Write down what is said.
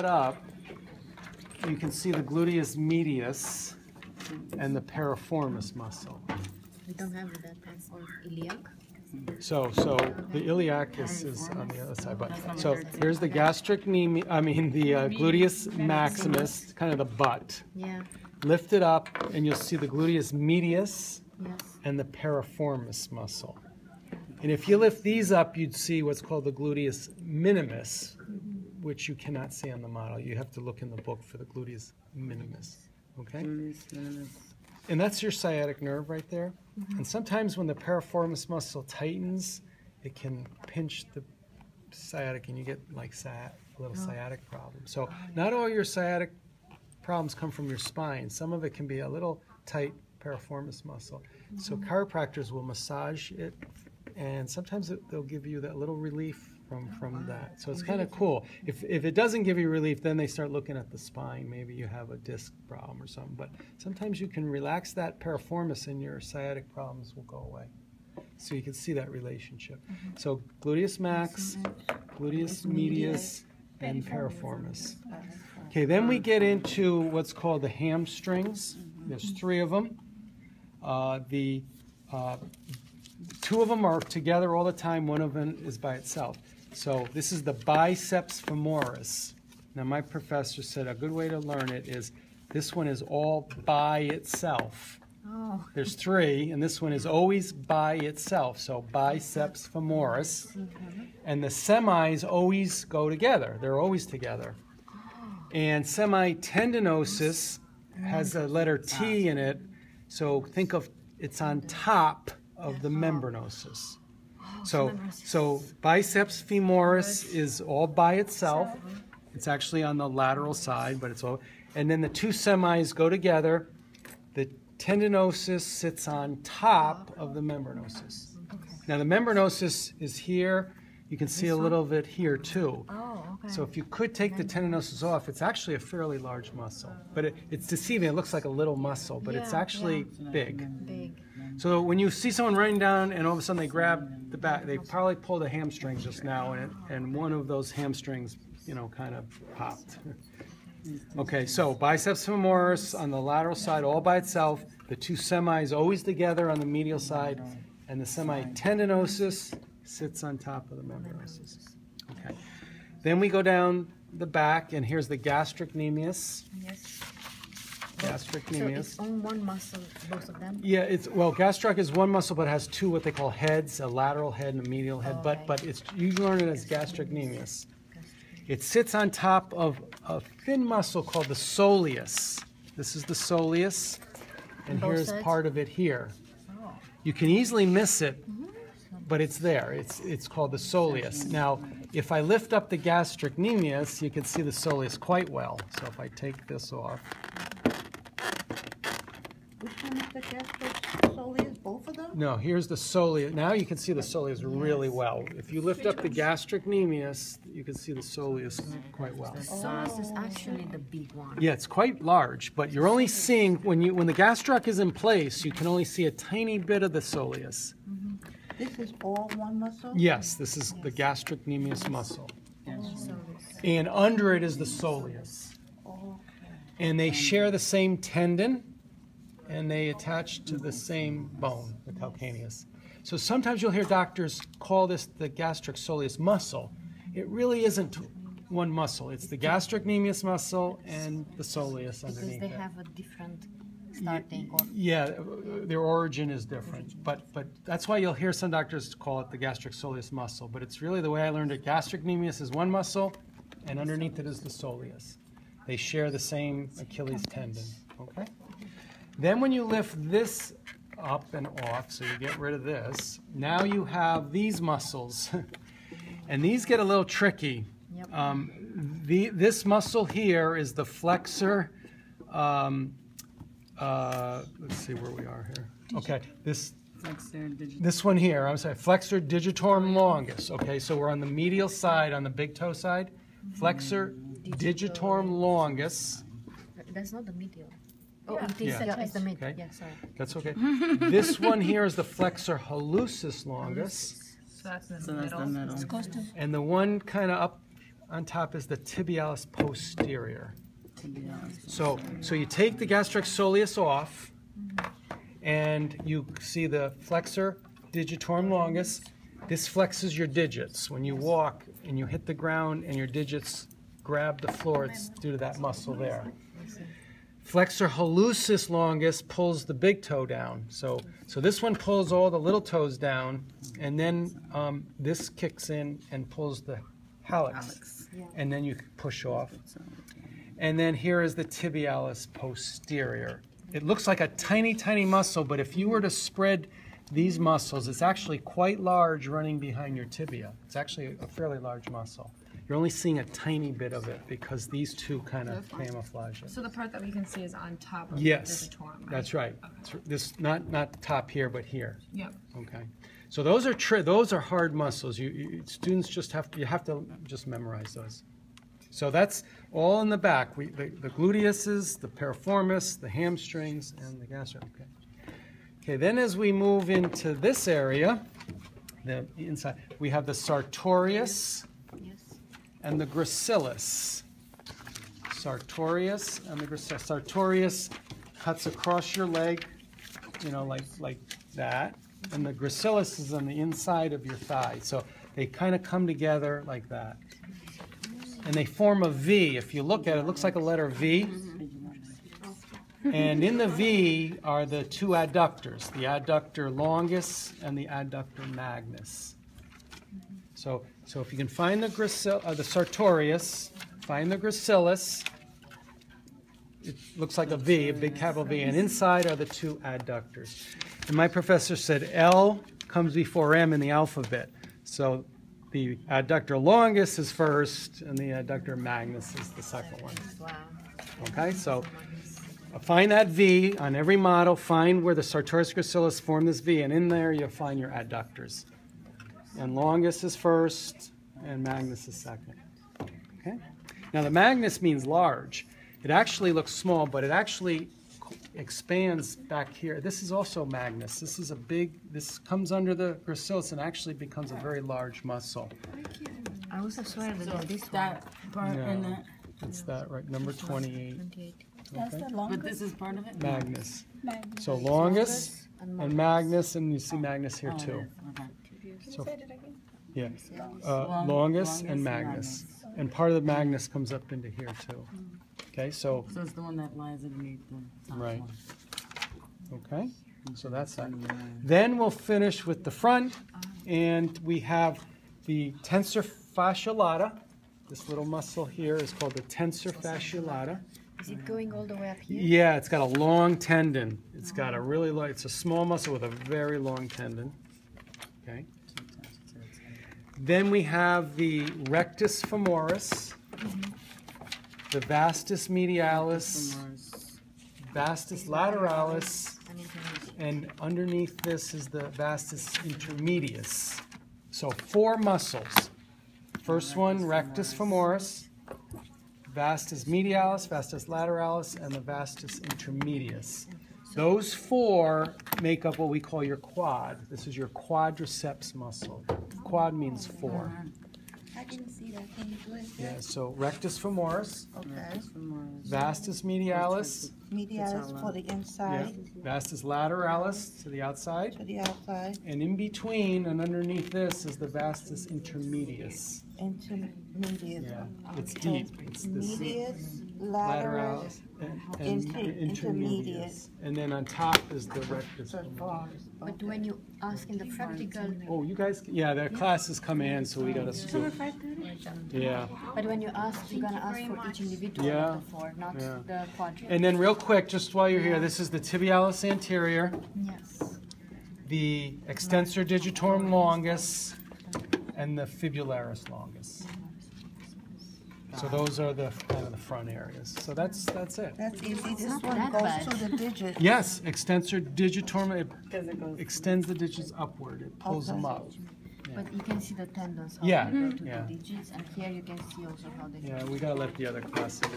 up, you can see the gluteus medius and the piriformis muscle. We don't have that or iliac. So the iliac is on the other side. But so here's the gluteus maximus, kind of the butt. Yeah. Lift it up, and you'll see the gluteus medius Yes. and the piriformis muscle. And if you lift these up, you'd see what's called the gluteus minimus, which you cannot see on the model. You have to look in the book for the gluteus minimus. Okay? And that's your sciatic nerve right there. And sometimes when the piriformis muscle tightens, it can pinch the sciatic, and you get like a little sciatic problem. So not all your sciatic problems come from your spine. Some of it can be a little tight piriformis muscle. So chiropractors will massage it, and sometimes they'll give you that little relief from that. So it's kind of cool. If it doesn't give you relief, then they start looking at the spine. Maybe you have a disc problem or something. But sometimes you can relax that piriformis and your sciatic problems will go away. So you can see that relationship. So gluteus max, gluteus medius, and piriformis. Okay, then we get into what's called the hamstrings. There's 3 of them. Two of them are together all the time. One of them is by itself. So this is the biceps femoris. Now my professor said a good way to learn it is this one is all by itself. Oh. There's 3, and this one is always by itself. So biceps femoris. And the semis always go together. They're always together. And semitendinosus has a letter T in it. So think of it's on top of the membranosus. So biceps femoris is all by itself. It's actually on the lateral side, but it's all. And then the 2 semis go together. The tendinosus sits on top of the membranosus. Now the membranosus is here. You can see a little of it here too. Oh, okay. So if you could take the tendinosus off, it's actually a fairly large muscle. But it's deceiving. It looks like a little muscle, but it's actually big. Big. So when you see someone running down and all of a sudden they grab the back, they probably pulled a hamstring just now, and one of those hamstrings, kind of popped. Okay, so biceps femoris on the lateral side all by itself, the 2 semis always together on the medial side, and the semitendinosus sits on top of the membranosus. Okay. Then we go down the back, and here's the gastrocnemius. Yes. Gastrocnemius. So it's on one muscle, both of them? Yeah, gastroc is one muscle, but it has 2 what they call heads, a lateral head and a medial head. Okay. But you learn it as gastrocnemius. It sits on top of a thin muscle called the soleus. This is the soleus, and Both here's sides? part of it here. Oh. You can easily miss it, but it's there. It's called the soleus. Now, if I lift up the gastrocnemius, you can see the soleus quite well. So if I take this off. Which one is the gastric soleus? Both of them? No, here's the soleus. Now you can see the soleus really well. If you lift up the gastrocnemius, you can see the soleus quite well. The soleus is actually the big one. Yeah, it's quite large, but you're only seeing, when the gastroc is in place, you can only see a tiny bit of the soleus. This is all one muscle? Yes, this is the gastrocnemius muscle. Soleus. And under it is the soleus. And they share the same tendon, and they attach to the same bone, the calcaneus. So sometimes you'll hear doctors call this the gastric soleus muscle. It really isn't one muscle. It's the gastrocnemius muscle and the soleus underneath Because they it. have a different starting or Yeah, their origin is different, but that's why you'll hear some doctors call it the gastric soleus muscle. But it's really the way I learned it. Gastrocnemius is one muscle, and underneath it is the soleus. They share the same Achilles tendon. Okay. Then when you lift this up and off, so you get rid of this, now you have these muscles, and these get a little tricky. Yep. This muscle here is the flexor. Let's see where we are here. Okay, this one here, I'm sorry, flexor digitorum longus. Okay, so we're on the medial side, on the big toe side. Flexor digitorum longus. that's not the medial. Oh, it is. Yeah. Yeah, it's the mid. Okay. Yeah, sorry. That's okay. This one here is the flexor hallucis longus. So that's the middle. It's close to. And the one kind of up on top is the tibialis posterior. So you take the gastrocnemius soleus off, and you see the flexor digitorum longus. This flexes your digits. When you walk and you hit the ground and your digits grab the floor, it's due to that muscle there. Flexor hallucis longus pulls the big toe down. So this one pulls all the little toes down, and then this kicks in and pulls the hallux, and then you push off. And then here is the tibialis posterior. It looks like a tiny, tiny muscle, but if you were to spread these muscles, it's actually quite large running behind your tibia. It's actually a fairly large muscle. You're only seeing a tiny bit of it because these two kind of camouflage it. So the part that we can see is on top of Yes, the digitorum, right? that's right. This not top here, but here. Yep. Okay. So those are hard muscles. Students just have to just memorize those. So that's all in the back. The gluteuses, the piriformis, the hamstrings, and the gastro. Okay. Then as we move into this area, the inside, we have the sartorius and the gracilis. Sartorius and the gracilis. Sartorius cuts across your leg, like that, and the gracilis is on the inside of your thigh. So they kind of come together like that. And they form a V. If you look at it, it looks like a letter V. And in the V are the two adductors, the adductor longus and the adductor magnus. So if you can find the sartorius, find the gracilis, it looks like a V, a big capital V, and inside are the two adductors. And my professor said L comes before M in the alphabet. So the adductor longus is first, and the adductor magnus is the second one. Wow. Okay, so find that V on every model, find where the sartorius gracilis form this V, and in there you'll find your adductors. And longus is first, and magnus is second. Okay? Now the magnus means large. It actually looks small, but it actually expands back here. This is also magnus. This comes under the gracilis and actually becomes a very large muscle. I also swear that So this that part in No, that, it's that right, number 28. 28. That's Okay. the but longest. this is part of it? Magnus. Magnus. So longus and and magnus, and you see magnus here Oh, too. okay. So, yeah, Long- longus longus and and magnus. And part of the magnus comes up into here too. Okay, so, So it's the one that lies underneath the top Right. one. okay, so that's that. Then we'll finish with the front, and we have the tensor fasciolata. This little muscle here is called the tensor fasciolata. Is it going all the way up here? Yeah, it's got a long tendon. It's got a really long, it's a small muscle with a very long tendon. Okay. Then we have the rectus femoris, the vastus medialis, vastus lateralis, And intermediate. and underneath this is the vastus intermedius. So 4 muscles. First one, rectus femoris, vastus medialis, vastus lateralis, and the vastus intermedius. Those 4 make up what we call your quad. This is your quadriceps muscle. Quad means 4. I didn't see that. Can you do it? Yeah, so rectus femoris, Okay. vastus medialis, Medialis for the yeah, inside, vastus lateralis to the outside, to the outside, and in between and underneath this is the vastus intermedius. intermediate. Yeah, it's deep. It's this Medius, lateral, lateralis and intermedius. And then on top is the rectus femoris. But when you ask in the practical, Oh, you guys, yeah, the classes come in, so we gotta scoop. Yeah. but when you ask, you're gonna ask for each individual Yeah. of the 4, not Yeah. the quadrant. And then real quick, just while you're here, this is the tibialis anterior, Yes. the extensor digitorum longus, and the fibularis longus. So those are the kind of the front areas. So that's it. That's easy. This not one that goes bad. to the digit. Yes, extensor digitorum, it extends the digits upward, it pulls them Okay. up. But you can see the tendons, how Yeah, they go to yeah. the digits, and here you can see also how they Yeah, we gotta let the other class see the